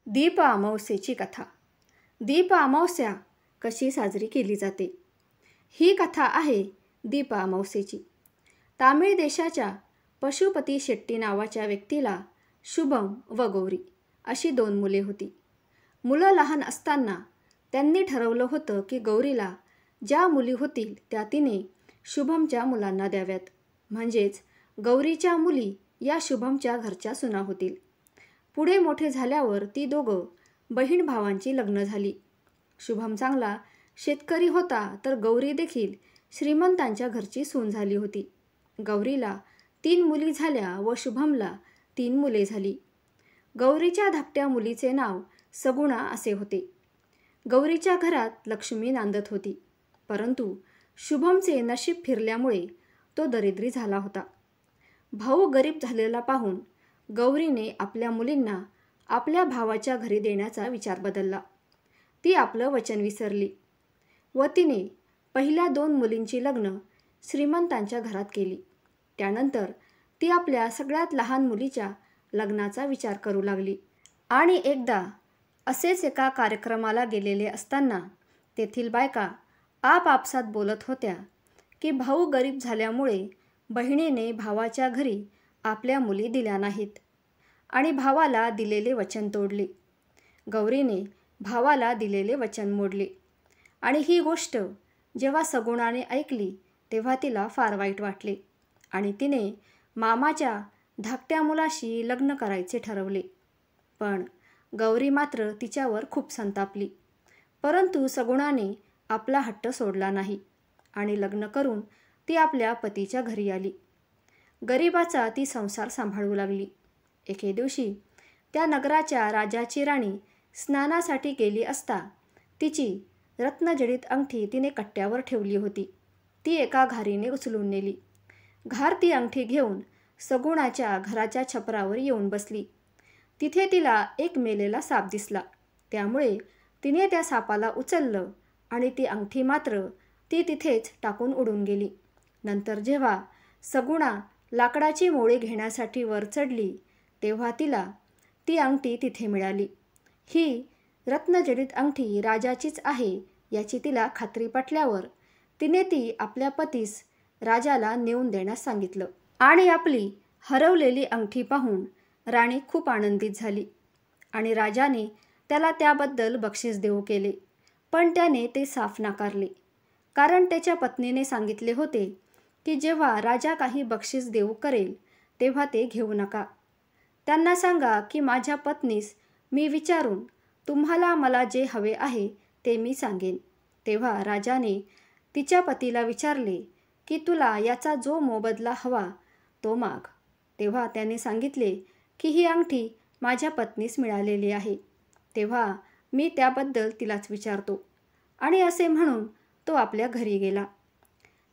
दीप अमावस्येची कथा. दीप अमावस्या कशी साजरी केली जाते? ही कथा आहे दीप अमावस्येची. तामिळ देशाच्या पशुपती शेट्टी नावाच्या व्यक्तीला शुभम व गौरी अशी 2 मुले होती. मुलं लहान असताना त्यांनी ठरवलं होतं की गौरीला ज्या मुली होतील त्या तिने शुभमच्या मुलांना द्याव्यात, म्हणजेच गौरीच्या मुली या शुभमच्या घरच्या सुना होतील. पुढे मोठे झाल्यावर ती दोघं बहीण भावांची लग्न झाली. शुभम चांगला शेतकरी होता तर गौरी देखील श्रीमंतांच्या घरची सून झाली होती. गौरीला 3 मुली झाल्या व शुभमला 3 मुले झाली. गौरीच्या धाकट्या मुलीचे नाव सगुणा असे होते. गौरीच्या घरात लक्ष्मी नांदत होती, परंतु शुभमचे नशीब फिरल्यामुळे तो दरिद्री झाला होता. भाऊ गरीब झालेला पाहून गौरीने आपल्या मुलींना आपल्या भावाच्या घरी देण्याचा विचार बदलला. ती आपलं वचन विसरली व तिने पहिल्या 2 मुलींची लग्न श्रीमंतांच्या घरात केली. त्यानंतर ती आपल्या सगळ्यात लहान मुलीच्या लग्नाचा विचार करू लागली. आणि एकदा असेच एका कार्यक्रमाला गेलेले असताना तेथील बायका आपापसात बोलत होत्या की भाऊ गरीब झाल्यामुळे बहिणीने भावाच्या घरी आपल्या मुली दिल्या नाहीत आणि भावाला दिलेले वचन तोडले. गौरीने भावाला दिलेले वचन मोडले आणि ही गोष्ट जेव्हा सगुणाने ऐकली तेव्हा तिला फार वाईट वाटले आणि तिने मामाच्या धाकट्या मुलाशी लग्न करायचे ठरवले. पण गौरी मात्र तिच्यावर खूप संतापली. परंतु सगुणाने आपला हट्ट सोडला नाही आणि लग्न करून ती आपल्या पतीच्या घरी आली. गरिबाचा ती संसार सांभाळू लागली. एके दिवशी त्या नगराच्या राजाची राणी स्नानासाठी गेली असता तिची रत्नजडित अंगठी तिने कट्ट्यावर ठेवली होती. ती एका घारीने उचलून नेली. घार ती अंगठी घेऊन सगुणाच्या घराच्या छपरावर येऊन बसली. तिथे तिला एक मेलेला साप दिसला. त्यामुळे तिने त्या सापाला उचललं आणि ती अंगठी मात्र ती तिथेच टाकून उडून गेली. नंतर जेव्हा सगुणा लाकडाची मोळे घेण्यासाठी वर चढली तेव्हा तिला ती अंगठी तिथे मिळाली. ही रत्नजडित अंगठी राजाचीच आहे याची तिला खात्री पटल्यावर तिने ती आपल्या पतीस राजाला नेऊन देण्यास सांगितलं. आणि आपली हरवलेली अंगठी पाहून राणी खूप आनंदित झाली आणि राजाने त्याला त्याबद्दल बक्षीस देऊ केले. पण त्याने ते साफ नाकारले, कारण त्याच्या पत्नीने सांगितले होते की जेव्हा राजा काही बक्षीस देऊ करेल तेव्हा ते घेऊ नका. त्यांना सांगा की माझ्या पत्नीस मी विचारून तुम्हाला मला जे हवे आहे ते मी सांगेन. तेव्हा राजाने तिच्या पतीला विचारले की तुला याचा जो मोबदला हवा तो माग. तेव्हा त्याने सांगितले की ही अंगठी माझ्या पत्नीस मिळालेली आहे, तेव्हा मी त्याबद्दल तिलाच विचारतो. आणि असे म्हणून तो आपल्या घरी गेला.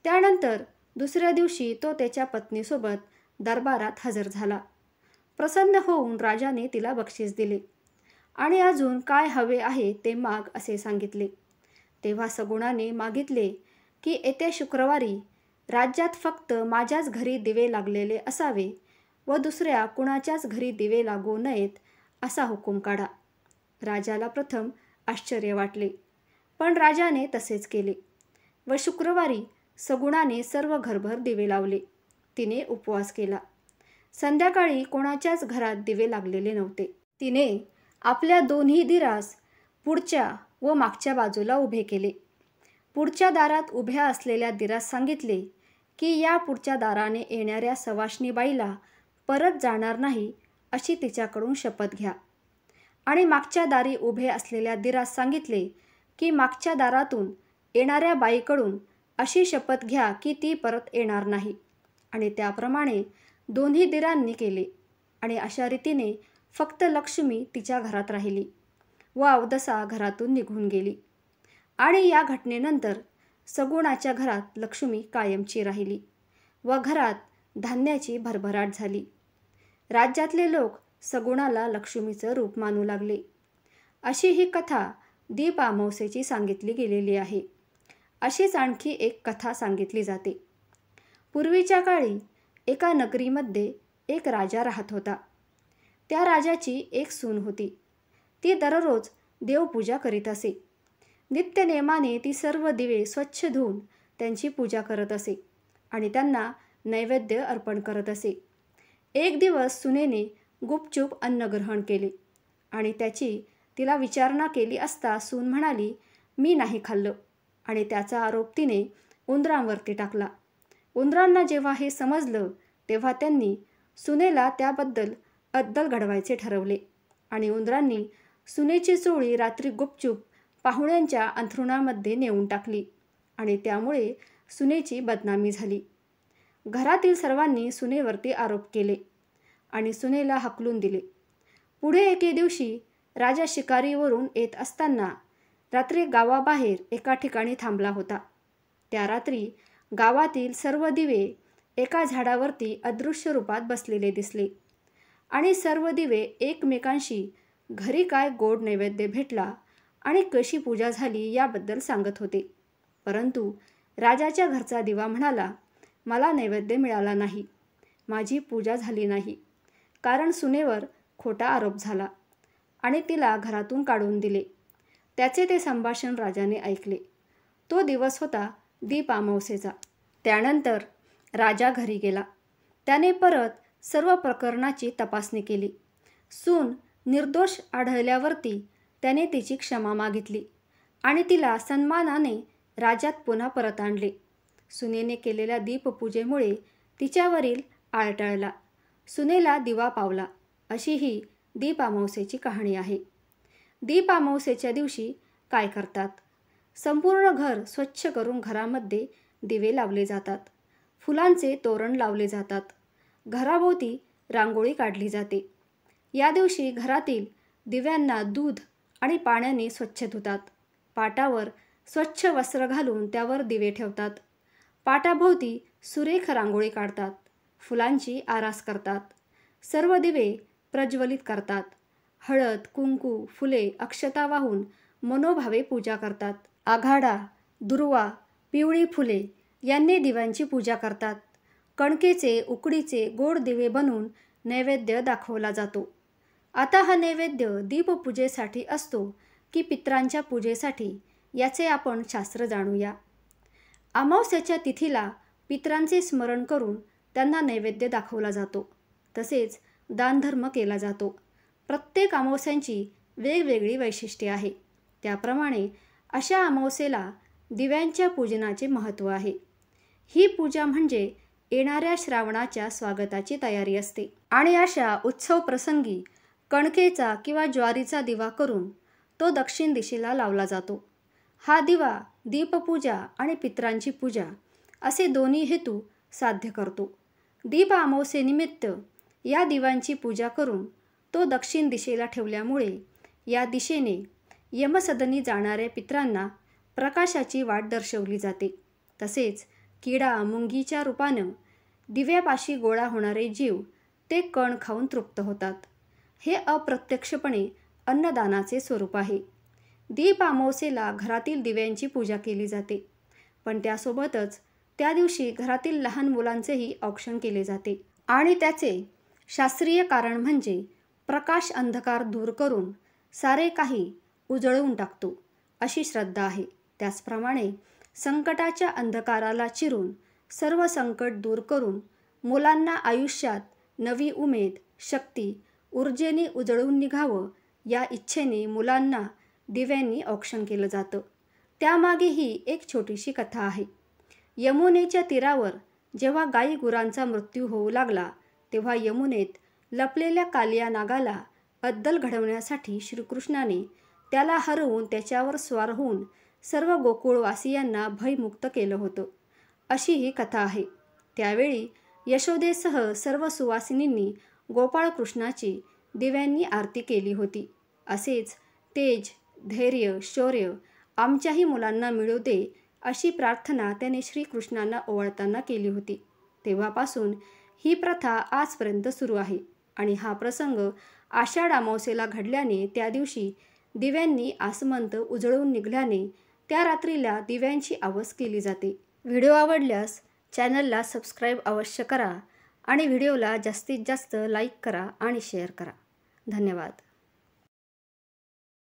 त्यानंतर दुसऱ्या दिवशी तो त्याच्या पत्नीसोबत दरबारात हजर झाला. प्रसन्न होऊन राजाने तिला बक्षीस दिले आणि अजून काय हवे आहे ते माग असे सांगितले. तेव्हा सगुणाने मागितले की येत्या शुक्रवारी राज्यात फक्त माझ्याच घरी दिवे लागलेले असावे व दुसऱ्या कुणाच्याच घरी दिवे लागू नयेत असा हुकूम काढा. राजाला प्रथम आश्चर्य वाटले, पण राजाने तसेच केले व शुक्रवारी सगुणाने सर्व घरभर दिवे लावले. तिने उपवास केला. संध्याकाळी कोणाच्याच घरात दिवे लागलेले नव्हते. तिने आपल्या 2ही दिरास पुढच्या व मागच्या बाजूला उभे केले. पुढच्या दारात उभ्या असलेल्या दिरास सांगितले की या पुढच्या दाराने येणाऱ्या सवाष्णी बाईला परत जाणार नाही अशी तिच्याकडून शपथ घ्या. आणि मागच्या दारी उभे असलेल्या दिरास सांगितले की मागच्या दारातून येणाऱ्या बाईकडून अशी शपथ घ्या की ती परत येणार नाही. आणि त्याप्रमाणे 2ही दिरांनी केले आणि अशा रीतीने फक्त लक्ष्मी तिच्या घरात राहिली व अवदसा घरातून निघून गेली. आणि या घटनेनंतर सगुणाच्या घरात लक्ष्मी कायमची राहिली व घरात धान्याची भरभराट झाली. राज्यातले लोक सगुणाला लक्ष्मीचं रूप मानू लागले. अशी ही कथा दीप अमावस्येची सांगितली गेलेली आहे. अशीच आणखी एक कथा सांगितली जाते. पूर्वीच्या काळी एका नगरीमध्ये एक राजा राहत होता. त्या राजाची एक सून होती. ती दररोज देवपूजा करीत असे. नित्यनेमाने ती सर्व दिवे स्वच्छ धुवून त्यांची पूजा करत असे आणि त्यांना नैवेद्य अर्पण करत असे. एक दिवस सुनेने गुपचूप अन्न ग्रहण केले आणि त्याची तिला विचारणा केली असता सून म्हणाली, मी नाही खाल्लं, आणि त्याचा आरोप तिने उंदरांवरती टाकला. उंदरांना जेव्हा हे समजलं तेव्हा त्यांनी सुनेला त्याबद्दल अद्दल घडवायचे ठरवले आणि उंदरांनी सुनेची चोळी रात्री गुपचूप पाहुण्यांच्या अंथरुणामध्ये नेऊन टाकली आणि त्यामुळे सुनेची बदनामी झाली. घरातील सर्वांनी सुनेवरती आरोप केले आणि सुनेला हाकलून दिले. पुढे एके दिवशी राजा शिकारीवरून येत असताना रात्री गावाबाहेर एका ठिकाणी थांबला होता. त्या रात्री गावातील सर्व दिवे एका झाडावरती अदृश्य रूपात बसलेले दिसले आणि सर्व दिवे एकमेकांशी घरी काय गोड नैवेद्य भेटला आणि कशी पूजा झाली याबद्दल सांगत होते. परंतु राजाच्या घरचा दिवा म्हणाला, मला नैवेद्य मिळाला नाही, माझी पूजा झाली नाही, कारण सुनेवर खोटा आरोप झाला आणि तिला घरातून काढून दिले. त्याचे ते संभाषण राजाने ऐकले. तो दिवस होता दीप अमावस्येचा. त्यानंतर राजा घरी गेला. त्याने परत सर्व प्रकरणाची तपासणी केली. सून निर्दोष आढळल्यावरती त्याने तिची क्षमा मागितली आणि तिला सन्मानाने राज्यात पुन्हा परत आणले. सुनेने केलेल्या दीपपूजेमुळे तिच्यावरील आळ टळला. सुनेला दिवा पावला. अशी ही दीप अमावस्येची कहाणी आहे. दीप अमावस्येच्या दिवशी काय करतात? संपूर्ण घर स्वच्छ करून घरामध्ये दिवे लावले जातात. फुलांचे तोरण लावले जातात. घराभोवती रांगोळी काढली जाते. या दिवशी घरातील दिव्यांना दूध आणि पाण्याने स्वच्छ धुतात. पाटावर स्वच्छ वस्त्र घालून त्यावर दिवे ठेवतात. पाटाभोवती सुरेख रांगोळी काढतात. फुलांची आरास करतात. सर्व दिवे प्रज्वलित करतात. हळद, कुंकू, फुले, अक्षता वाहून मनोभावे पूजा करतात. आघाडा, दुर्वा, पिवळी फुले यांनी दिव्यांची पूजा करतात. कणकेचे, उकडीचे गोड दिवे बनवून नैवेद्य दाखवला जातो. आता हा नैवेद्य दीपपूजेसाठी असतो की पितरांच्या पूजेसाठी याचे आपण शास्त्र जाणूया. अमावस्येच्या तिथीला पितरांचे स्मरण करून त्यांना नैवेद्य दाखवला जातो. तसेच दानधर्म केला जातो. प्रत्येक अमावस्यांची वेगवेगळी वैशिष्ट्ये आहे. त्याप्रमाणे अशा अमावस्येला दिव्यांच्या पूजनाचे महत्त्व आहे. ही पूजा म्हणजे येणाऱ्या श्रावणाच्या स्वागताची तयारी असते आणि अशा उत्सव प्रसंगी कणकेचा किंवा ज्वारीचा दिवा करून तो दक्षिण दिशेला लावला जातो. हा दिवा दीपपूजा आणि पितरांची पूजा असे दोन्ही हेतू साध्य करतो. दीप अमावस्येनिमित्त या दिव्यांची पूजा करून तो दक्षिण दिशेला ठेवल्यामुळे या दिशेने यमसदनी जाणाऱ्या पितरांना प्रकाशाची वाट दर्शवली जाते. तसेच किडा मुंगीच्या रूपानं दिव्यापाशी गोळा होणारे जीव ते कण खाऊन तृप्त होतात. हे अप्रत्यक्षपणे अन्नदानाचे स्वरूप आहे. दीप अमावस्येला घरातील दिव्यांची पूजा केली जाते, पण त्यासोबतच त्या दिवशी घरातील लहान मुलांचेही औक्षण केले जाते आणि त्याचे शास्त्रीय कारण म्हणजे प्रकाश अंधकार दूर करून सारे काही उजळवून टाकतो अशी श्रद्धा आहे. त्याचप्रमाणे संकटाच्या अंधकाराला चिरून सर्व संकट दूर करून मुलांना आयुष्यात नवी उमेद, शक्ती, ऊर्जेने उजळून निघावं या इच्छेने मुलांना दिव्यांनी औक्षण केलं जातं. त्यामागेही एक छोटीशी कथा आहे. यमुनेच्या तीरावर जेव्हा गाई गुरांचा मृत्यू होऊ लागला तेव्हा यमुनेत लपलेल्या कालिया नागाला अद्दल घडवण्यासाठी श्रीकृष्णाने त्याला हरवून त्याच्यावर स्वार होऊन सर्व गोकुळवासियांना भयमुक्त केलं होतं. अशी ही कथा आहे. त्यावेळी यशोदेसह सर्व सुवासिनींनी गोपाळकृष्णाची दिव्यांनी आरती केली होती. असेच तेज, धैर्य, शौर्य आमच्याही मुलांना मिळू दे अशी प्रार्थना त्याने श्रीकृष्णांना ओवाळताना केली होती. तेव्हापासून ही प्रथा आजपर्यंत सुरू आहे आणि हा प्रसंग आषाढ अमावस्येला घडल्याने त्या दिवशी दिव्यांनी आसमंत उजळून निघाल्याने त्या रात्रीला दिव्यांची आवाज केली जाते. व्हिडिओ आवडल्यास चॅनलला सबस्क्राईब अवश्य करा आणि व्हिडिओला जास्तीत जास्त लाईक करा आणि शेअर करा. धन्यवाद.